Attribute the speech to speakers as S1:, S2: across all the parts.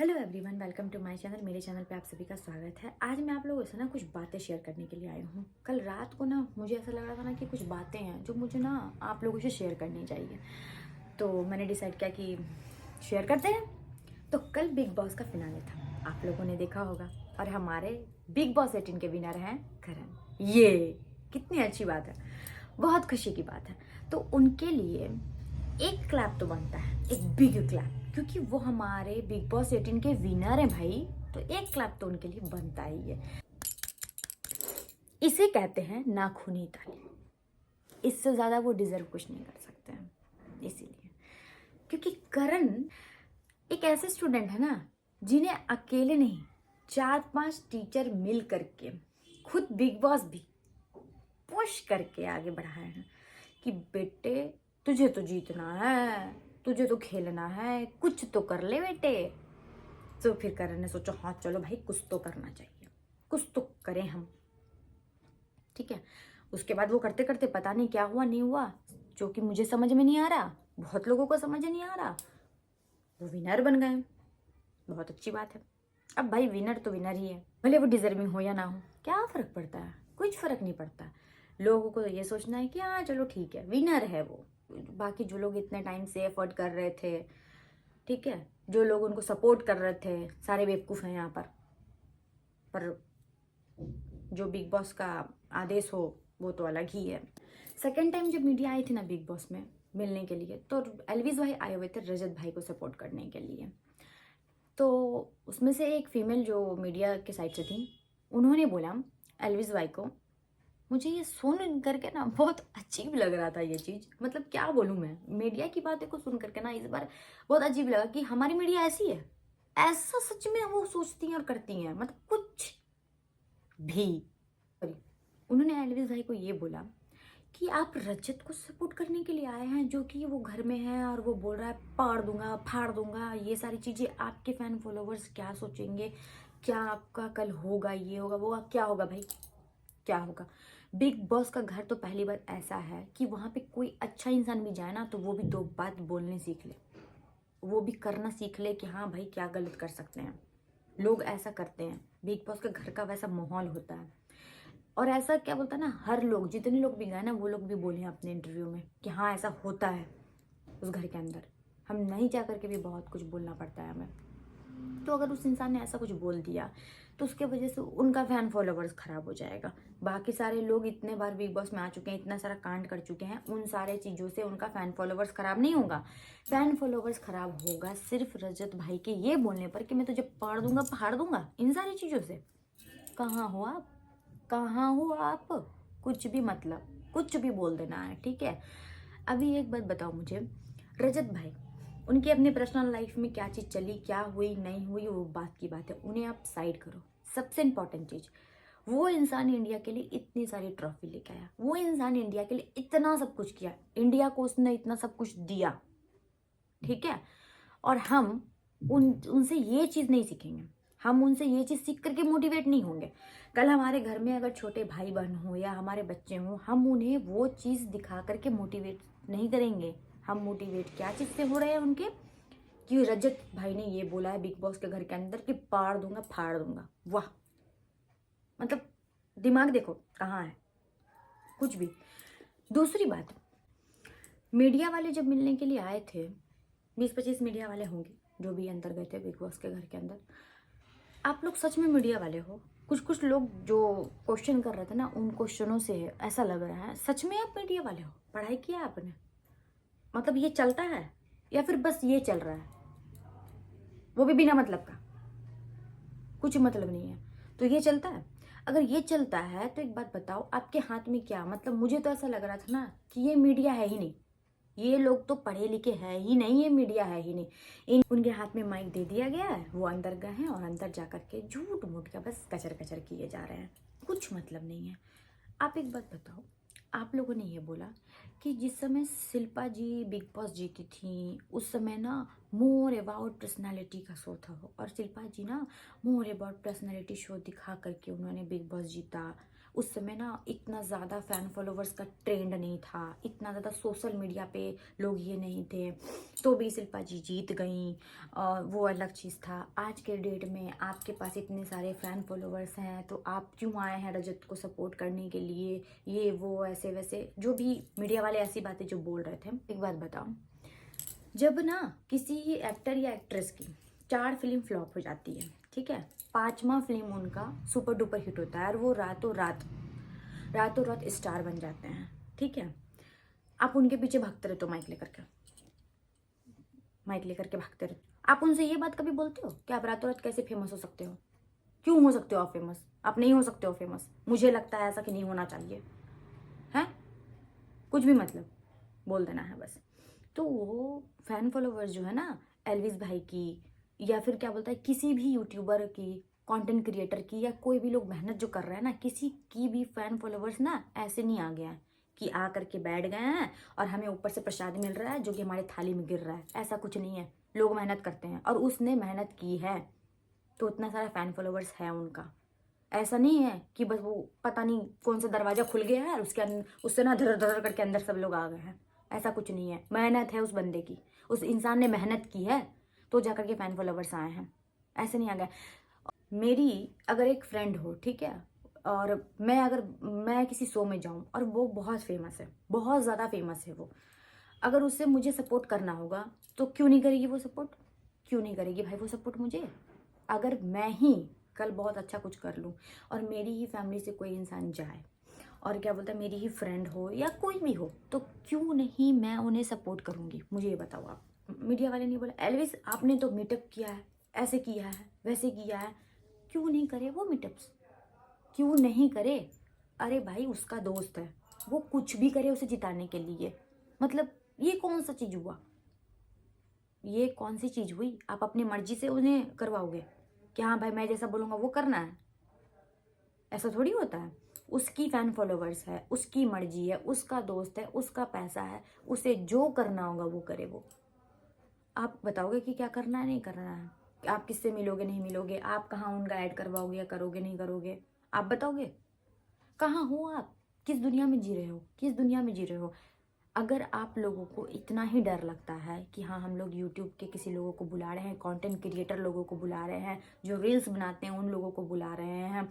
S1: Hello everyone, welcome to my channel. मेरे channel पे आप सभी का स्वागत है। आज मैं आप लोगों से ना कुछ बातें शेयर करने के लिए आई हूँ। कल रात को ना मुझे ऐसा लग रहा था ना कि कुछ बातें हैं जो मुझे ना आप लोगों से शेयर करनी चाहिए, तो मैंने डिसाइड किया कि शेयर करते हैं। तो कल बिग बॉस का फिनाले था, आप लोगों ने देखा होगा, और हमारे बिग बॉस 18 के विनर हैं करण। ये कितनी अच्छी बात है, बहुत खुशी की बात है। तो उनके लिए एक क्लैप तो बनता है, एक बिग क्लैप, क्योंकि वो हमारे बिग बॉस 18 के विनर हैं भाई। तो एक क्लैप तो उनके लिए बनता ही है। इसे कहते हैं नाखूनी ताली। इससे ज्यादा वो डिजर्व कुछ नहीं कर सकते हैं। इसीलिए क्योंकि करण एक ऐसे स्टूडेंट है ना जिन्हें अकेले नहीं, 4-5 टीचर मिल करके, खुद बिग बॉस भी पुश करके आगे बढ़ाए हैं कि बेटे तुझे तो जीतना है, तुझे तो खेलना है, कुछ तो कर ले बेटे। तो फिर करण ने सोचा हाँ चलो भाई कुछ तो करना चाहिए, कुछ तो करें हम, ठीक है। उसके बाद वो करते करते पता नहीं क्या हुआ नहीं हुआ, जो कि मुझे समझ में नहीं आ रहा, बहुत लोगों को समझ नहीं आ रहा, वो विनर बन गए। बहुत अच्छी बात है। अब भाई विनर तो विनर ही है, भले वो डिजर्विंग हो या ना हो, क्या फर्क पड़ता है, कुछ फर्क नहीं पड़ता। लोगों को तो ये सोचना है कि हाँ चलो ठीक है विनर है वो। बाकी जो लोग इतने टाइम से एफर्ट कर रहे थे, ठीक है, जो लोग उनको सपोर्ट कर रहे थे, सारे बेवकूफ़ हैं यहाँ पर जो बिग बॉस का आदेश हो वो तो अलग ही है। सेकेंड टाइम जब मीडिया आई थी ना बिग बॉस में मिलने के लिए, तो एलविस भाई आए हुए थे रजत भाई को सपोर्ट करने के लिए। तो उसमें से एक फीमेल जो मीडिया के साइड से थी, उन्होंने बोला एलविस भाई को, मुझे ये सुन करके ना बहुत अजीब लग रहा था ये चीज़, मतलब क्या बोलूँ मैं, मीडिया की बातें को सुन करके ना इस बार बहुत अजीब लगा कि हमारी मीडिया ऐसी है, ऐसा सच में वो सोचती हैं और करती हैं, मतलब कुछ भी। उन्होंने एलविस भाई को ये बोला कि आप रजत को सपोर्ट करने के लिए आए हैं, जो कि वो घर में है और वो बोल रहा है पाड़ दूंगा फाड़ दूंगा, ये सारी चीज़ें आपके फैन फॉलोवर्स क्या सोचेंगे, क्या आपका कल होगा, ये होगा वो क्या होगा भाई, क्या होगा। बिग बॉस का घर तो पहली बार ऐसा है कि वहाँ पे कोई अच्छा इंसान भी जाए ना तो वो भी दो बात बोलने सीख ले, वो भी करना सीख ले कि हाँ भाई क्या गलत कर सकते हैं। लोग ऐसा करते हैं, बिग बॉस का घर का वैसा माहौल होता है। और ऐसा क्या बोलता है ना, हर लोग, जितने लोग भी गए ना वो लोग भी बोले हैं अपने इंटरव्यू में कि हाँ ऐसा होता है उस घर के अंदर, हम नहीं जा करके भी बहुत कुछ बोलना पड़ता है हमें। तो अगर उस इंसान ने ऐसा कुछ बोल दिया तो उसके वजह से उनका फैन फॉलोवर्स खराब हो जाएगा। बाकी सारे लोग इतने बार बिग बॉस में आ चुके हैं, इतना सारा कांड कर चुके हैं, उन सारे चीज़ों से उनका फैन फॉलोवर्स खराब नहीं होगा। फैन फॉलोवर्स खराब होगा सिर्फ रजत भाई के ये बोलने पर कि मैं तुझे पाड़ दूंगा पहाड़ दूंगा, इन सारी चीज़ों से। कहाँ हो आप, कहाँ हो आप, कुछ भी, मतलब कुछ भी बोल देना है, ठीक है। अभी एक बात बताओ मुझे, रजत भाई उनकी अपनी पर्सनल लाइफ में क्या चीज़ चली, क्या हुई नहीं हुई, वो बात की बात है, उन्हें आप साइड करो। सबसे इम्पोर्टेंट चीज़, वो इंसान इंडिया के लिए इतनी सारी ट्रॉफी लेके आया, वो इंसान इंडिया के लिए इतना सब कुछ किया, इंडिया को उसने इतना सब कुछ दिया, ठीक है। और हम उनसे ये चीज़ नहीं सीखेंगे, हम उनसे ये चीज़ सीख करके मोटिवेट नहीं होंगे। कल हमारे घर में अगर छोटे भाई बहन हो या हमारे बच्चे हों, हम उन्हें वो चीज़ दिखा करके मोटिवेट नहीं करेंगे। हम मोटिवेट क्या चीज़ से हो रहे हैं उनके, कि रजत भाई ने ये बोला है बिग बॉस के घर के अंदर कि पाड़ दूंगा फाड़ दूंगा। वाह, मतलब दिमाग देखो कहाँ है, कुछ भी। दूसरी बात, मीडिया वाले जब मिलने के लिए आए थे, 20-25 मीडिया वाले होंगे जो भी अंदर गए थे बिग बॉस के घर के अंदर, आप लोग सच में मीडिया वाले हो? कुछ कुछ लोग जो क्वेश्चन कर रहे थे ना, उन क्वेश्चनों से ऐसा लग रहा है सच में आप मीडिया वाले हो, पढ़ाई किया आपने, मतलब ये चलता है या फिर बस ये चल रहा है, वो भी बिना मतलब का, कुछ मतलब नहीं है, तो ये चलता है। अगर ये चलता है तो एक बात बताओ आपके हाथ में क्या, मतलब मुझे तो ऐसा लग रहा था ना कि ये मीडिया है ही नहीं, ये लोग तो पढ़े लिखे है ही नहीं, ये मीडिया है ही नहीं। उनके हाथ में माइक दे दिया गया है, वो अंदर गए हैं और अंदर जा करके झूठ मूठ का बस कचर कचर किए जा रहे हैं, कुछ मतलब नहीं है। आप एक बात बताओ, आप लोगों ने ये बोला कि जिस समय शिल्पा जी बिग बॉस जीती थी उस समय ना मोर अबाउट पर्सनालिटी का शो था वो, और शिल्पा जी ना मोर अबाउट पर्सनालिटी शो दिखा करके उन्होंने बिग बॉस जीता। उस समय ना इतना ज़्यादा फ़ैन फॉलोवर्स का ट्रेंड नहीं था, इतना ज़्यादा सोशल मीडिया पे लोग ये नहीं थे, तो भी शिल्पा जी जीत गईं, वो अलग चीज़ था। आज के डेट में आपके पास इतने सारे फ़ैन फॉलोवर्स हैं, तो आप क्यों आए हैं रजत को सपोर्ट करने के लिए, ये वो ऐसे वैसे जो भी मीडिया वाले ऐसी बातें जो बोल रहे थे। एक बात बताओ, जब ना किसी एक्टर या एक्ट्रेस की 4 फिल्म फ्लॉप हो जाती है, ठीक है, 5वां फिल्म उनका सुपर डुपर हिट होता है और वो रातों रात स्टार बन जाते हैं, ठीक है, आप उनके पीछे भागते रहते हो माइक लेकर के भागते रहते हो। आप उनसे ये बात कभी बोलते हो कि आप रातों रात कैसे फेमस हो सकते हो? क्यों हो सकते हो आप फेमस? आप नहीं हो सकते हो फेमस। मुझे लगता है ऐसा कि नहीं होना चाहिए है, कुछ भी मतलब बोल देना है बस। तो वो फैन फॉलोवर्स जो है ना एल्विस भाई की, या फिर क्या बोलता है किसी भी यूट्यूबर की, कंटेंट क्रिएटर की, या कोई भी लोग मेहनत जो कर रहे हैं ना, किसी की भी फैन फॉलोवर्स ना ऐसे नहीं आ गया है कि आ करके बैठ गए हैं और हमें ऊपर से प्रसाद मिल रहा है जो कि हमारे थाली में गिर रहा है। ऐसा कुछ नहीं है, लोग मेहनत करते हैं और उसने मेहनत की है तो इतना सारा फैन फॉलोवर्स है उनका। ऐसा नहीं है कि बस वो पता नहीं कौन सा दरवाजा खुल गया है और उसके उससे ना धर धर करके अंदर सब लोग आ गए हैं। ऐसा कुछ नहीं है, मेहनत है उस बंदे की, उस इंसान ने मेहनत की है तो जाकर के फैन फॉलोवर्स आए हैं, ऐसे नहीं आ गए। मेरी अगर एक फ्रेंड हो, ठीक है, और मैं किसी शो में जाऊं और वो बहुत फेमस है, बहुत ज़्यादा फेमस है वो, अगर उससे मुझे सपोर्ट करना होगा तो क्यों नहीं करेगी वो सपोर्ट? क्यों नहीं करेगी भाई वो सपोर्ट मुझे? अगर मैं ही कल बहुत अच्छा कुछ कर लूँ और मेरी ही फैमिली से कोई इंसान जाए और क्या बोलता है मेरी ही फ्रेंड हो या कोई भी हो, तो क्यों नहीं मैं उन्हें सपोर्ट करूँगी? मुझे ये बताओ आप। मीडिया वाले नहीं बोला एल्विस आपने तो मीटअप किया है, ऐसे किया है, वैसे किया है, क्यों नहीं करे वो मीटअप्स? क्यों नहीं करे? अरे भाई उसका दोस्त है, वो कुछ भी करे उसे जिताने के लिए, मतलब ये कौन सा चीज़ हुआ? ये कौन सी चीज़ हुई? आप अपनी मर्जी से उन्हें करवाओगे कि हाँ भाई मैं जैसा बोलूँगा वो करना है? ऐसा थोड़ी होता है। उसकी फैन फॉलोवर्स है, उसकी मर्जी है, उसका दोस्त है, उसका पैसा है, उसे जो करना होगा वो करे वो। आप बताओगे कि क्या करना है नहीं करना है? आप किससे मिलोगे नहीं मिलोगे? आप कहाँ उनका ऐड करवाओगे या करोगे नहीं करोगे? आप बताओगे? कहाँ हो आप? किस दुनिया में जी रहे हो? किस दुनिया में जी रहे हो? अगर आप लोगों को इतना ही डर लगता है कि हाँ हम लोग यूट्यूब के किसी लोगों को बुला रहे हैं, कंटेंट क्रिएटर लोगों को बुला रहे हैं, जो रील्स बनाते हैं उन लोगों को बुला रहे हैं,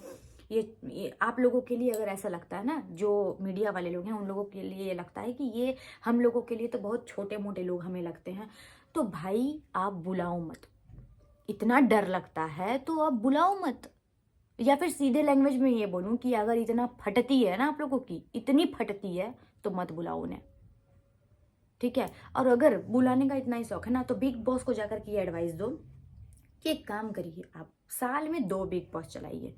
S1: ये आप लोगों के लिए अगर ऐसा लगता है ना, जो मीडिया वाले लोग हैं उन लोगों के लिए ये लगता है कि ये हम लोगों के लिए तो बहुत छोटे मोटे लोग हमें लगते हैं, तो भाई आप बुलाओ मत। इतना डर लगता है तो आप बुलाओ मत। या फिर सीधे लैंग्वेज में ये बोलूँ कि अगर इतना फटती है ना आप लोगों की, इतनी फटती है तो मत बुलाओ उन्हें, ठीक है। और अगर बुलाने का इतना ही शौक है ना तो बिग बॉस को जाकर के ये एडवाइस दो कि एक काम करिए, आप साल में 2 बिग बॉस चलाइए।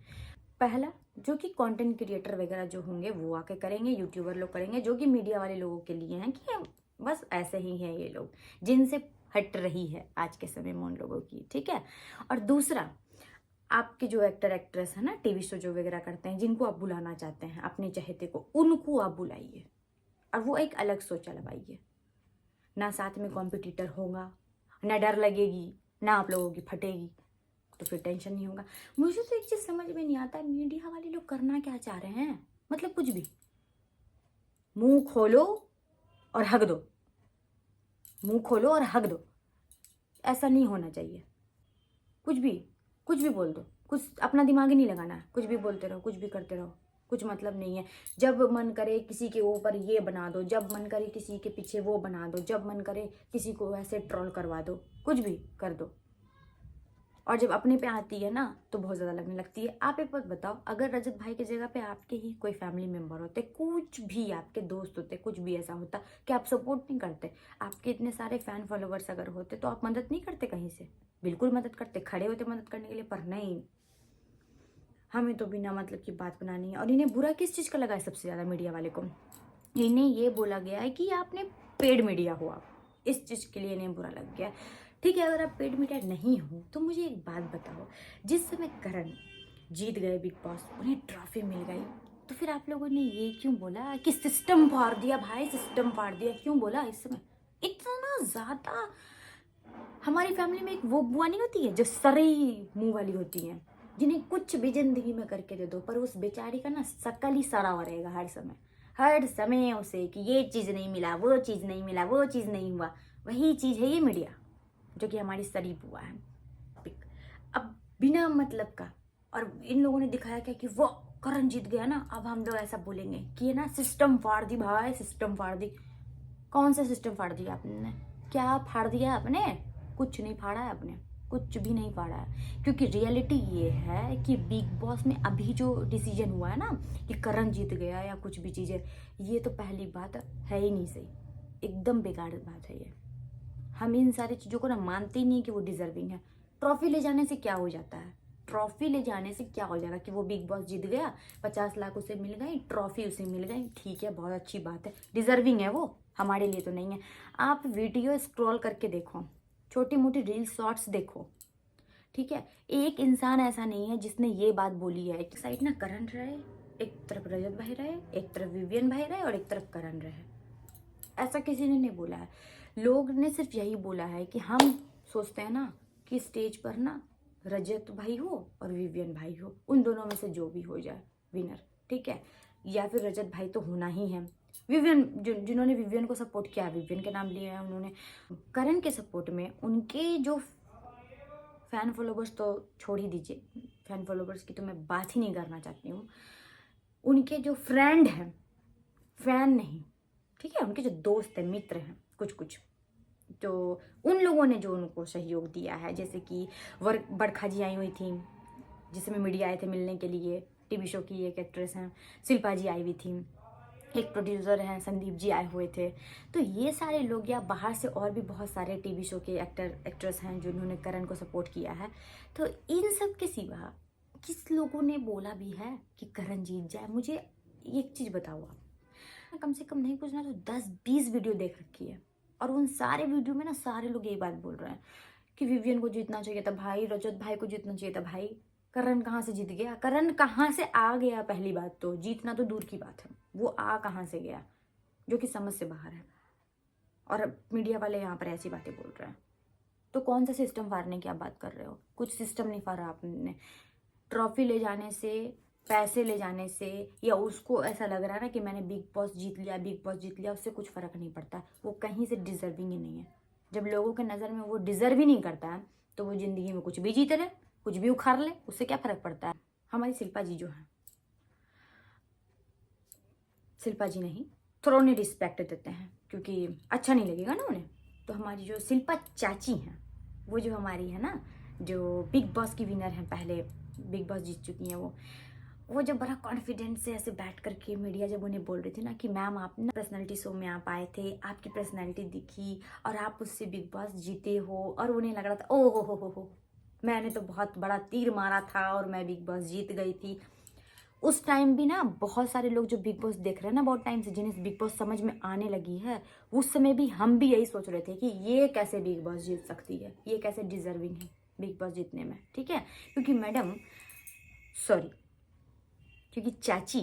S1: पहला जो कि कंटेंट क्रिएटर वगैरह जो होंगे वो आके करेंगे, यूट्यूबर लोग करेंगे, जो कि मीडिया वाले लोगों के लिए हैं कि बस ऐसे ही हैं ये लोग जिनसे हट रही है आज के समय में उन लोगों की, ठीक है। और दूसरा आपके जो एक्टर एक्ट्रेस है ना, टीवी शो जो वगैरह करते हैं, जिनको आप बुलाना चाहते हैं अपने चहेते को, उनको आप बुलाइए और वो एक अलग शो चलवाइए। ना साथ में कॉम्पिटिटर होगा, ना डर लगेगी, ना आप लोगों की फटेगी, तो फिर टेंशन नहीं होगा। मुझे तो एक चीज़ समझ में नहीं आता, मीडिया वाले लोग करना क्या चाह रहे हैं? मतलब कुछ भी, मुंह खोलो और हक दो, मुंह खोलो और हक दो। ऐसा नहीं होना चाहिए। कुछ भी बोल दो, कुछ अपना दिमाग ही नहीं लगाना है, कुछ भी बोलते रहो, कुछ भी करते रहो, कुछ मतलब नहीं है। जब मन करे किसी के ऊपर ये बना दो, जब मन करे किसी के पीछे वो बना दो, जब मन करे किसी को ऐसे ट्रोल करवा दो, कुछ भी कर दो। और जब अपने पे आती है ना तो बहुत ज़्यादा लगने लगती है। आप एक बात बताओ, अगर रजत भाई की जगह पे आपके ही कोई फैमिली मेम्बर होते, कुछ भी आपके दोस्त होते, कुछ भी ऐसा होता कि आप सपोर्ट नहीं करते? आपके इतने सारे फैन फॉलोवर्स अगर होते तो आप मदद नहीं करते? कहीं से बिल्कुल मदद करते, खड़े होते मदद करने के लिए। पर नहीं, हमें तो बिना मतलब की बात बनानी है। और इन्हें बुरा किस चीज़ का लगा है सबसे ज़्यादा मीडिया वाले को? इन्हें ये बोला गया है कि आपने पेड मीडिया हो, आप इस चीज़ के लिए इन्हें बुरा लग गया है। ठीक है, अगर आप पेड मीडिया नहीं हो तो मुझे एक बात बताओ, जिस समय करण जीत गए बिग बॉस, उन्हें ट्रॉफी मिल गई, तो फिर आप लोगों ने ये क्यों बोला कि सिस्टम फाड़ दिया? भाई सिस्टम फाड़ दिया क्यों बोला इस समय? इतना ज़्यादा हमारी फैमिली में एक वो बुआ नहीं होती है जो सरी मुंह वाली होती है, जिन्हें कुछ भी जिंदगी में करके दे दो, पर उस बेचारी का ना शकल ही सड़ा हुआ रहेगा हर समय उसे कि ये चीज़ नहीं मिला, वो चीज़ नहीं मिला, वो चीज़ नहीं हुआ। वही चीज़ है ये मीडिया, जो कि हमारी सड़ी बुआ है। अब बिना मतलब का, और इन लोगों ने दिखाया क्या कि वो करण जीत गया ना, अब हम लोग ऐसा बोलेंगे कि ये ना सिस्टम फाड़ दी भाई, सिस्टम फाड़ दी। कौन सा सिस्टम फाड़ दिया आपने? क्या फाड़ दिया आपने? कुछ नहीं फाड़ा है आपने, कुछ भी नहीं फाड़ा है। क्योंकि रियलिटी ये है कि बिग बॉस में अभी जो डिसीजन हुआ है ना कि करण जीत गया या कुछ भी चीज़ है, ये तो पहली बात है ही नहीं सही, एकदम बेकार बात है ये। हम इन सारी चीज़ों को ना मानते ही नहीं कि वो डिजर्विंग है। ट्रॉफी ले जाने से क्या हो जाता है? ट्रॉफी ले जाने से क्या हो जाएगा कि वो बिग बॉस जीत गया, 50 लाख उसे मिल गई, ट्रॉफी उसे मिल गई, ठीक है, बहुत अच्छी बात है, डिजर्विंग है वो, हमारे लिए तो नहीं है। आप वीडियो स्क्रॉल करके देखो, छोटी मोटी रील शॉर्ट्स देखो, ठीक है। एक इंसान ऐसा नहीं है जिसने ये बात बोली है। एक साइड ना करण रहे, एक तरफ रजत भाई रहे, एक तरफ विवियन भाई रहे और एक तरफ करण रहे, ऐसा किसी ने नहीं बोला है। लोग ने सिर्फ यही बोला है कि हम सोचते हैं ना कि स्टेज पर ना रजत भाई हो और विवियन भाई हो, उन दोनों में से जो भी हो जाए विनर, ठीक है। या फिर रजत भाई तो होना ही है। विवियन जिन्होंने विवियन को सपोर्ट किया, विवियन के नाम लिए हैं उन्होंने। करण के सपोर्ट में उनके जो फैन फॉलोवर्स तो छोड़ ही दीजिए, फैन फॉलोवर्स की तो मैं बात ही नहीं करना चाहती हूँ। उनके जो फ्रेंड हैं, फैन नहीं, ठीक है, उनके जो दोस्त हैं, मित्र हैं, कुछ कुछ, तो उन लोगों ने जो उनको सहयोग दिया है, जैसे कि बरखा जी आई हुई थी, जिसमें मीडिया आए थे मिलने के लिए, टीवी शो की एक एक्ट्रेस हैं, शिल्पा जी आई हुई थी, एक प्रोड्यूसर हैं संदीप जी आए हुए थे। तो ये सारे लोग, या बाहर से और भी बहुत सारे टीवी शो के एक्टर एक्ट्रेस हैं जिन्होंने करण को सपोर्ट किया है। तो इन सब के सिवा किस लोगों ने बोला भी है कि करण जीत जाए? मुझे एक चीज़ बताओ आप, कम से कम नहीं कुछ ना तो 10-20 वीडियो देख रखी है, और उन सारे वीडियो में ना सारे लोग यही बात बोल रहे हैं कि विवियन को जीतना चाहिए था भाई, रजत भाई को जीतना चाहिए था भाई। करण कहाँ से जीत गया? करण कहाँ से आ गया? पहली बात तो जीतना तो दूर की बात है, वो आ कहाँ से गया, जो कि समझ से बाहर है। और मीडिया वाले यहाँ पर ऐसी बातें बोल रहे हैं, तो कौन सा सिस्टम फाड़ने की आप बात कर रहे हो? कुछ सिस्टम नहीं फाड़ा आपने। ट्रॉफी ले जाने से, पैसे ले जाने से, या उसको ऐसा लग रहा है ना कि मैंने बिग बॉस जीत लिया, बिग बॉस जीत लिया, उससे कुछ फ़र्क नहीं पड़ता। वो कहीं से डिजर्विंग ही नहीं है। जब लोगों के नज़र में वो डिजर्व ही नहीं करता है, तो वो ज़िंदगी में कुछ भी जीत ले, कुछ भी उखाड़ ले, उससे क्या फ़र्क पड़ता है? हमारी शिल्पा जी जो है, शिल्पा जी नहीं, थोड़ा उन्हें रिस्पेक्ट देते हैं, क्योंकि अच्छा नहीं लगेगा ना उन्हें। तो हमारी जो शिल्पा चाची हैं, वो जो हमारी है ना, जो बिग बॉस की विनर हैं, पहले बिग बॉस जीत चुकी हैं, वो जब बड़ा कॉन्फिडेंस से ऐसे बैठ करके मीडिया जब उन्हें बोल रही थी ना कि मैम आप ना पर्सनैलिटी शो में आप आए थे, आपकी पर्सनैलिटी दिखी और आप उससे बिग बॉस जीते हो, और उन्हें लग रहा था ओ हो, मैंने तो बहुत बड़ा तीर मारा था और मैं बिग बॉस जीत गई थी। उस टाइम भी ना बहुत सारे लोग जो बिग बॉस देख रहे हैं ना बहुत टाइम से, जिन्हें बिग बॉस समझ में आने लगी है, उस समय भी हम भी यही सोच रहे थे कि ये कैसे बिग बॉस जीत सकती है, ये कैसे डिजर्विंग है बिग बॉस जीतने में, ठीक है। क्योंकि मैडम, सॉरी, क्योंकि चाची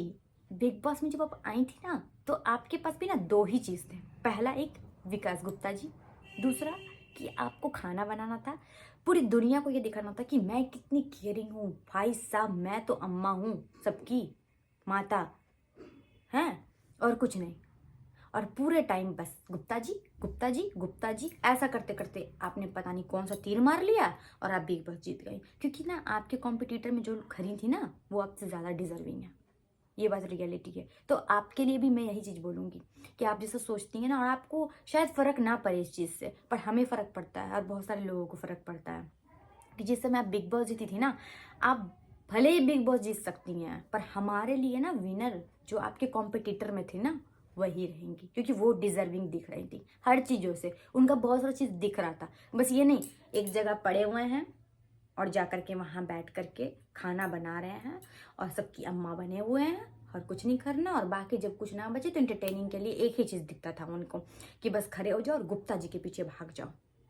S1: बिग बॉस में जब आप आई थी ना, तो आपके पास भी ना दो ही चीज़ थे। पहला एक विकास गुप्ता जी, दूसरा कि आपको खाना बनाना था, पूरी दुनिया को ये दिखाना था कि मैं कितनी केयरिंग हूँ। भाई साहब, मैं तो अम्मा हूँ, सबकी माता हैं, और कुछ नहीं। और पूरे टाइम बस गुप्ता जी गुप्ता जी गुप्ता जी, ऐसा करते करते आपने पता नहीं कौन सा तीर मार लिया और आप बिग बॉस जीत गए। क्योंकि ना आपके कॉम्पिटिटर में जो खड़ी थी ना, वो आपसे ज़्यादा डिजर्विंग है, ये बात रियलिटी है। तो आपके लिए भी मैं यही चीज़ बोलूँगी कि आप जैसा सोचती हैं ना, और आपको शायद फ़र्क ना पड़े इस चीज़ से, पर हमें फ़र्क पड़ता है और बहुत सारे लोगों को फ़र्क पड़ता है कि जिस समय आप बिग बॉस जीती थी ना, आप भले ही बिग बॉस जीत सकती हैं, पर हमारे लिए ना विनर जो आपके कॉम्पिटिटर में थे ना, वही रहेंगी, क्योंकि वो डिजर्विंग दिख रही थी हर चीज़ों से, उनका बहुत सारा चीज़ दिख रहा था। बस ये नहीं एक जगह पड़े हुए हैं और जा कर के वहाँ बैठ कर के खाना बना रहे हैं और सबकी अम्मा बने हुए हैं और कुछ नहीं करना, और बाकी जब कुछ ना बचे तो एंटरटेनिंग के लिए एक ही चीज़ दिखता था उनको कि बस खड़े हो जाओ और गुप्ता जी के पीछे भाग जाओ,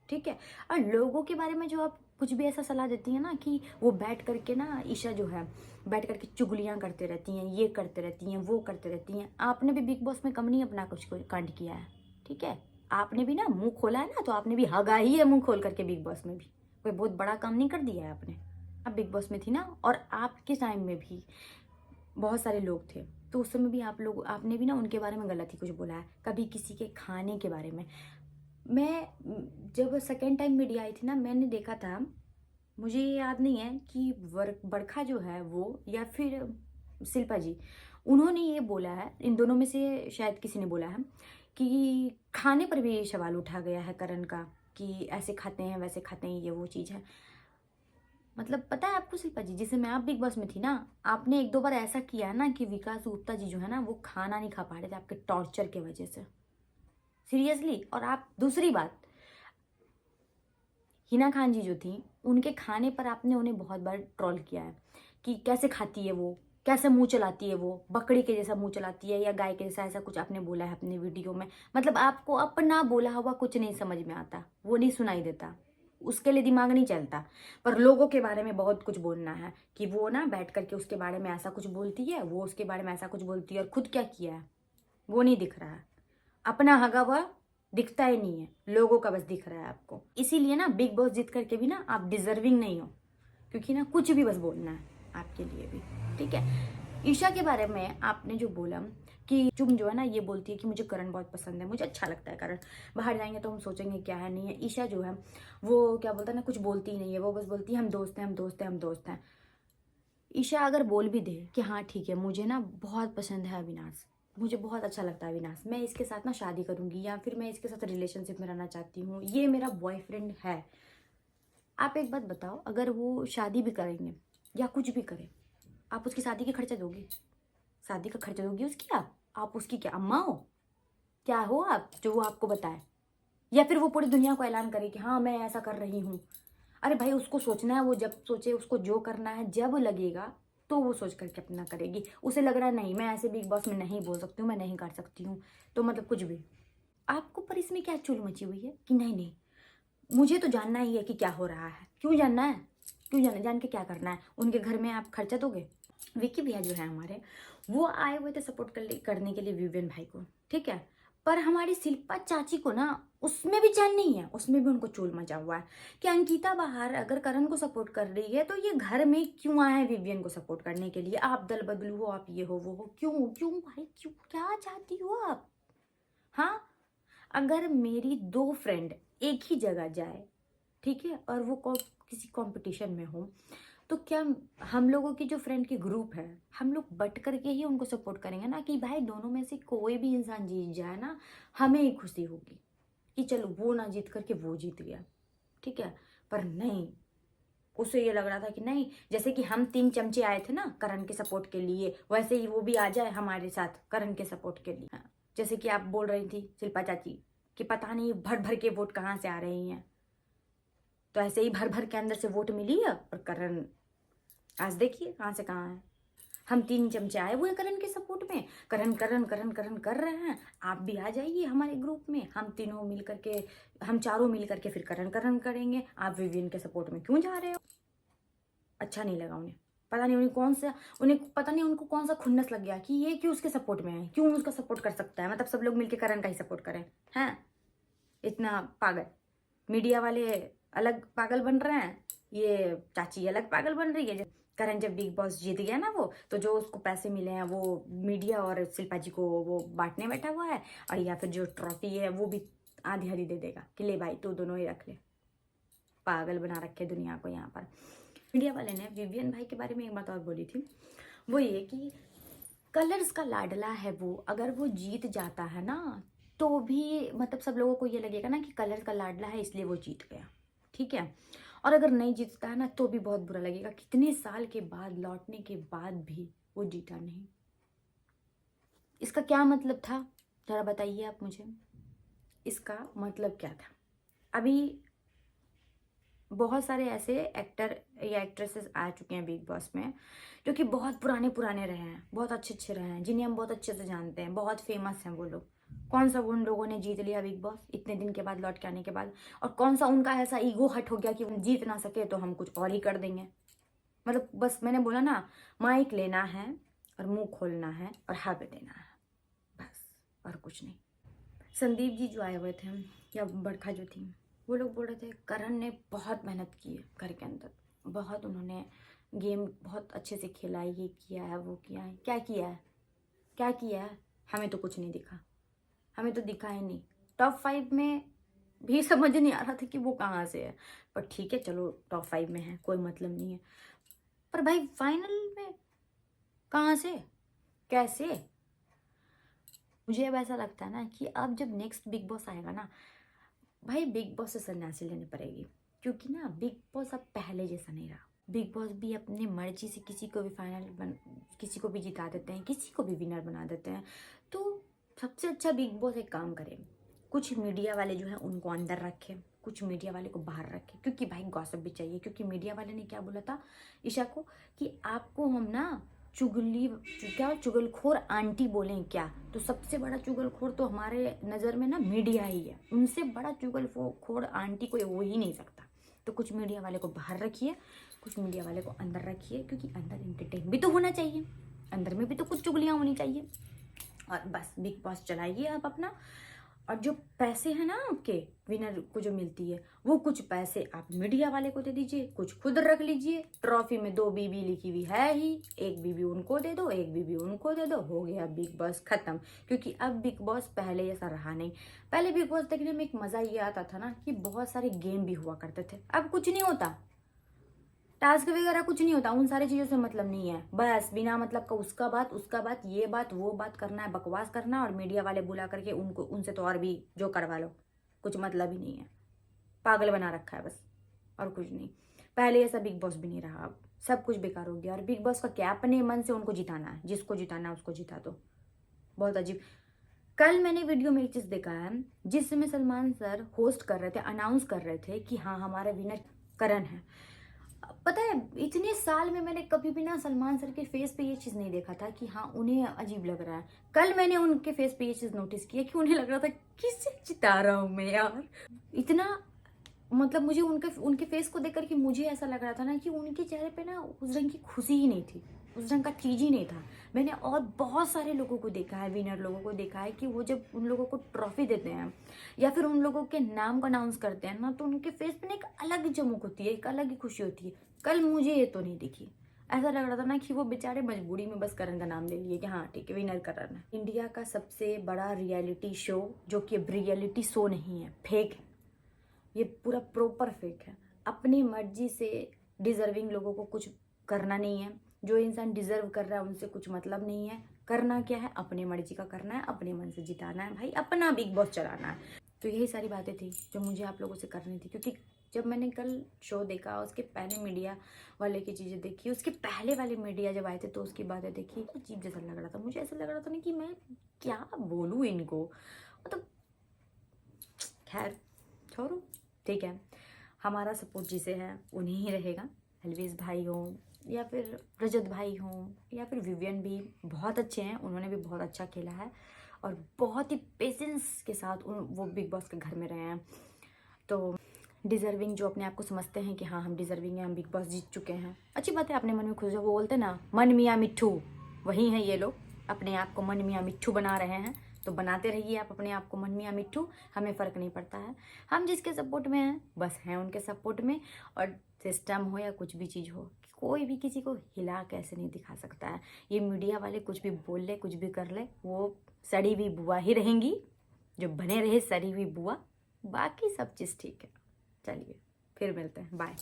S1: ठीक है। और लोगों के बारे में जो आप कुछ भी ऐसा सलाह देती हैं ना कि वो बैठ करके ना, ईशा जो है बैठ करके चुगलियाँ करते रहती हैं, ये करते रहती हैं, वो करते रहती हैं। आपने भी बिग बॉस में कम नहीं अपना कुछ कांड किया है, ठीक है। आपने भी ना मुंह खोला है ना, तो आपने भी हगा ही है मुंह खोल करके बिग बॉस में भी, कोई बहुत बड़ा काम नहीं कर दिया है आपने। आप बिग बॉस में थी ना, और आपके टाइम में भी बहुत सारे लोग थे, तो उस समय भी आपने भी ना उनके बारे में गलत ही कुछ बोला है, कभी किसी के खाने के बारे में। मैं जब सेकेंड टाइम मीडिया आई थी ना, मैंने देखा था, मुझे ये याद नहीं है कि बरखा जो है वो या फिर शिल्पा जी, उन्होंने ये बोला है, इन दोनों में से शायद किसी ने बोला है कि खाने पर भी सवाल उठा गया है करण का, कि ऐसे खाते हैं वैसे खाते हैं, ये वो चीज़ है। मतलब पता है आपको शिल्पा जी, जिससे मैं आप बिग बॉस में थी ना, आपने एक दो बार ऐसा किया है ना कि विकास गुप्ता जी जो है ना वो खाना नहीं खा पा रहे थे आपके टॉर्चर के वजह से, सीरियसली। और आप दूसरी बात, हिना खान जी जो थी, उनके खाने पर आपने उन्हें बहुत बार ट्रोल किया है कि कैसे खाती है वो, कैसे मुंह चलाती है वो, बकरी के जैसा मुंह चलाती है या गाय के जैसा, ऐसा कुछ आपने बोला है अपने वीडियो में। मतलब आपको अपना बोला हुआ कुछ नहीं समझ में आता, वो नहीं सुनाई देता, उसके लिए दिमाग नहीं चलता, पर लोगों के बारे में बहुत कुछ बोलना है कि वो ना बैठ करके उसके बारे में ऐसा कुछ बोलती है, वो उसके बारे में ऐसा कुछ बोलती है, और खुद क्या किया है वो नहीं दिख रहा है। अपना हगा हुआ दिखता ही नहीं है, लोगों का बस दिख रहा है आपको। इसीलिए ना बिग बॉस जीत करके भी ना आप डिजर्विंग नहीं हो, क्योंकि ना कुछ भी बस बोलना है आपके लिए भी, ठीक है। ईशा के बारे में आपने जो बोला कि चुम जो है ना ये बोलती है कि मुझे करण बहुत पसंद है, मुझे अच्छा लगता है करण, बाहर जाएंगे तो हम सोचेंगे क्या है नहीं है। ईशा जो है वो क्या बोलता है ना, कुछ बोलती ही नहीं है, वो बस बोलती है हम दोस्त हैं, हम दोस्त हैं, हम दोस्त हैं। ईशा अगर बोल भी दे कि हाँ ठीक है मुझे ना बहुत पसंद है अविनाश, मुझे बहुत अच्छा लगता है अविनाश, मैं इसके साथ ना शादी करूंगी या फिर मैं इसके साथ रिलेशनशिप में रहना चाहती हूँ, ये मेरा बॉयफ्रेंड है। आप एक बात बताओ, अगर वो शादी भी करेंगे या कुछ भी करे, आप उसकी शादी का खर्चा दोगे? शादी का खर्चा दोगी उसकी? आप उसकी क्या अम्मा हो? क्या हो आप जो वो आपको बताए? या फिर वो पूरी दुनिया को ऐलान करे कि हाँ मैं ऐसा कर रही हूँ? अरे भाई उसको सोचना है, वो जब सोचे, उसको जो करना है जब लगेगा तो वो सोच करके अपना करेगी। उसे लग रहा है नहीं मैं ऐसे बिग बॉस में नहीं बोल सकती हूँ, मैं नहीं कर सकती हूँ, तो मतलब कुछ भी। आपको पर इसमें क्या चुल मची हुई है कि नहीं नहीं मुझे तो जानना ही है कि क्या हो रहा है। क्यों जानना है? क्यों जानना, जान के क्या करना है? उनके घर में आप खर्चा दोगे? विक्की भैया जो है हमारे, वो आए हुए थे सपोर्ट करने के लिए विवियन भाई को, ठीक है। पर हमारी शिल्पा चाची को ना उसमें भी चैन नहीं है, उसमें भी उनको चूल मचा हुआ है कि अंकिता बाहर अगर करण को सपोर्ट कर रही है तो ये घर में क्यों आए हैं विवियन को सपोर्ट करने के लिए? आप दल बदलू हो, आप ये हो वो हो, क्यों क्यों भाई क्यों, क्या चाहती हो आप? हाँ, अगर मेरी दो फ्रेंड एक ही जगह जाए, ठीक है, और वो किसी कंपटीशन में हो, तो क्या हम लोगों की जो फ्रेंड की ग्रुप है, हम लोग बट करके ही उनको सपोर्ट करेंगे ना, कि भाई दोनों में से कोई भी इंसान जीत जाए ना हमें ही खुशी होगी कि चलो वो ना जीत करके वो जीत गया, ठीक है। पर नहीं, उसे ये लग रहा था कि नहीं, जैसे कि हम 3 चमचे आए थे ना करण के सपोर्ट के लिए, वैसे ही वो भी आ जाए हमारे साथ करण के सपोर्ट के लिए। हाँ, जैसे कि आप बोल रही थी शिल्पा चाची कि पता नहीं भर भर के वोट कहाँ से आ रही हैं, तो ऐसे ही भर भर के अंदर से वोट मिली है, और करण आज देखिए कहाँ से कहाँ है। हम 3 चमचे आए हुए करण के सपोर्ट में, करण करण करण करण कर रहे हैं, आप भी आ जाइए हमारे ग्रुप में, हम तीनों मिल करके, हम चारों मिल करके फिर करण करण करेंगे। आप विवियन के सपोर्ट में क्यों जा रहे हो? अच्छा नहीं लगा उन्हें, पता नहीं उन्हें पता नहीं उनको कौन सा खुन्नस लग गया कि ये क्यों उसके सपोर्ट में है, क्यों उसका सपोर्ट कर सकता है, मतलब सब लोग मिलके करण का ही सपोर्ट करें हैं? इतना पागल, मीडिया वाले अलग पागल बन रहे हैं, ये चाची अलग पागल बन रही है। करण जब बिग बॉस जीत गया ना वो, तो जो उसको पैसे मिले हैं वो मीडिया और शिल्पा जी को वो बांटने बैठा हुआ है, और या फिर जो ट्रॉफी है वो भी आधी आधी दे देगा कि ले भाई तू दोनों ही रख ले। पागल बना रखे दुनिया को यहाँ पर। मीडिया वाले ने विवियन भाई के बारे में एक बात और बोली थी, वो ये कि कलर्स का लाडला है वो, अगर वो जीत जाता है ना तो भी मतलब सब लोगों को ये लगेगा ना कि कलर्स का लाडला है इसलिए वो जीत गया, ठीक है। और अगर नहीं जीतता है ना तो भी बहुत बुरा लगेगा, कितने साल के बाद लौटने के बाद भी वो जीता नहीं। इसका क्या मतलब था, जरा बताइए आप मुझे, इसका मतलब क्या था? अभी बहुत सारे ऐसे एक्टर या एक्ट्रेसेस आ चुके हैं बिग बॉस में जो कि बहुत पुराने पुराने रहे हैं, बहुत अच्छे अच्छे रहे हैं, जिन्हें हम बहुत अच्छे से जानते हैं, बहुत फेमस हैं वो लोग। कौन सा उन लोगों ने जीत लिया बिग बॉस इतने दिन के बाद लौट के आने के बाद? और कौन सा उनका ऐसा ईगो हट हो गया कि वो जीत ना सके तो हम कुछ और ही कर देंगे? मतलब बस मैंने बोला ना, माइक लेना है और मुंह खोलना है और हक देना है, बस, और कुछ नहीं। संदीप जी जो आए हुए थे या बरखा जो थी, वो लोग बोल रहे थे करण ने बहुत मेहनत की है घर के अंदर, बहुत उन्होंने गेम बहुत अच्छे से खेला, ये किया है वो किया है। क्या किया है, क्या किया है? हमें तो कुछ नहीं दिखा, हमें तो दिखा ही नहीं। टॉप 5 में भी समझ नहीं आ रहा था कि वो कहाँ से है, पर ठीक है चलो टॉप 5 में है, कोई मतलब नहीं है। पर भाई फाइनल में कहाँ से, कैसे? मुझे अब ऐसा लगता है ना कि अब जब नेक्स्ट बिग बॉस आएगा ना भाई, बिग बॉस से सन्यासी लेनी पड़ेगी, क्योंकि ना बिग बॉस अब पहले जैसा नहीं रहा। बिग बॉस भी अपनी मर्जी से किसी को भी किसी को भी जिता देते हैं, किसी को भी विनर बना देते हैं। तो सबसे अच्छा बिग बॉस एक काम करे, कुछ मीडिया वाले जो है उनको अंदर रखे, कुछ मीडिया वाले को बाहर रखे, क्योंकि भाई गॉसिप भी चाहिए। क्योंकि मीडिया वाले ने क्या बोला था ईशा को कि आपको हम ना चुगलखोर आंटी बोलें क्या? तो सबसे बड़ा चुगलखोर तो हमारे नज़र में ना मीडिया ही है, उनसे बड़ा चुगलखोर आंटी कोई हो ही नहीं सकता। तो कुछ मीडिया वाले को बाहर रखिए, कुछ मीडिया वाले को अंदर रखिए, क्योंकि अंदर एंटरटेन भी तो होना चाहिए, अंदर में भी तो कुछ चुगलियाँ होनी चाहिए। और बस बिग बॉस चलाइए आप अपना। और जो पैसे हैं ना आपके विनर को जो मिलती है, वो कुछ पैसे आप मीडिया वाले को दे दीजिए, कुछ खुद रख लीजिए। ट्रॉफी में 2 बीबी लिखी हुई है ही, एक बीबी उनको दे दो, एक बीबी उनको दे दो, हो गया बिग बॉस खत्म। क्योंकि अब बिग बॉस पहले जैसा रहा नहीं। पहले बिग बॉस देखने में एक मजा ये आता था ना कि बहुत सारे गेम भी हुआ करते थे, अब कुछ नहीं होता। टास्क वगैरह कुछ नहीं होता, उन सारी चीज़ों से मतलब नहीं है। बस बिना मतलब का उसका बात, ये बात वो बात करना है, बकवास करना, और मीडिया वाले बुला करके उनको उनसे तो और भी जो करवा लो, कुछ मतलब ही नहीं है। पागल बना रखा है बस, और कुछ नहीं। पहले ऐसा बिग बॉस भी नहीं रहा, अब सब कुछ बेकार हो गया। और बिग बॉस का क्या, अपने मन से उनको जिताना है, जिसको जिताना है उसको जिता दो। बहुत अजीब। कल मैंने वीडियो में एक चीज़ देखा है, जिसमें सलमान सर होस्ट कर रहे थे, अनाउंस कर रहे थे कि हाँ हमारा विनर करण है। पता है इतने साल में मैंने कभी भी ना सलमान सर के फेस पे ये चीज़ नहीं देखा था कि हाँ उन्हें अजीब लग रहा है। कल मैंने उनके फेस पे ये चीज़ नोटिस की है कि उन्हें लग रहा था किससे चिता रहा हूँ मैं यार। इतना मतलब मुझे उनके उनके फेस को देख करके मुझे ऐसा लग रहा था ना कि उनके चेहरे पे ना उस रंग की खुशी ही नहीं थी, उस रंग का चीज ही नहीं था। मैंने और बहुत सारे लोगों को देखा है, विनर लोगों को देखा है, कि वो जब उन लोगों को ट्रॉफी देते हैं या फिर उन लोगों के नाम को अनाउंस करते हैं ना, तो उनके फेस पे ना एक अलग ही चमक होती है, एक अलग ही खुशी होती है। कल मुझे ये तो नहीं दिखी। ऐसा लग रहा था ना कि वो बेचारे मजबूरी में बस करण का नाम ले लिए कि हाँ ठीक है विनर करण है। इंडिया का सबसे बड़ा रियलिटी शो, जो कि अब रियलिटी शो नहीं है, फेक है, ये पूरा प्रॉपर फेक है। अपनी मर्जी से डिजर्विंग लोगों को कुछ करना नहीं है, जो इंसान डिजर्व कर रहा है उनसे कुछ मतलब नहीं है। करना क्या है, अपनी मर्जी का करना है, अपने मन से जिताना है भाई, अपना बिग बॉस चलाना है। तो यही सारी बातें थी जो मुझे आप लोगों से करनी थी, क्योंकि जब मैंने कल शो देखा, उसके पहले मीडिया वाले की चीज़ें देखी, उसके पहले वाले मीडिया जब आए थे तो उसकी बातें देखी, अजीब जैसा लग रहा था। मुझे ऐसा लग रहा था ना कि मैं क्या बोलूँ इनको, मतलब खैर छोड़ो, ठीक है। हमारा सपोर्ट जिसे है उन्हीं ही रहेगा। अलवेज भाई हो या फिर रजत भाई हो या फिर विवियन भी बहुत अच्छे हैं, उन्होंने भी बहुत अच्छा खेला है और बहुत ही पेशेंस के साथ वो बिग बॉस के घर में रहे हैं। तो डिजर्विंग जो अपने आप को समझते हैं कि हाँ हम डिजर्विंग हैं, हम बिग बॉस जीत चुके हैं, अच्छी बात है, अपने मन में खुश हो। वो बोलते ना मन मियाँ मिट्ठू, वही हैं ये लोग, अपने आप को मन मियाँ मिट्ठू बना रहे हैं। तो बनाते रहिए आप अपने आप को मन मियाँ मिट्ठू, हमें फ़र्क नहीं पड़ता है। हम जिसके सपोर्ट में हैं बस हैं उनके सपोर्ट में। और सिस्टम हो या कुछ भी चीज़ हो, कोई भी किसी को हिला कैसे नहीं दिखा सकता है। ये मीडिया वाले कुछ भी बोल ले, कुछ भी कर ले, वो सड़ी हुई बुआ ही रहेंगी, जो बने रहे सड़ी हुई बुआ। बाकी सब चीज़ ठीक है। चलिए फिर मिलते हैं, बाय।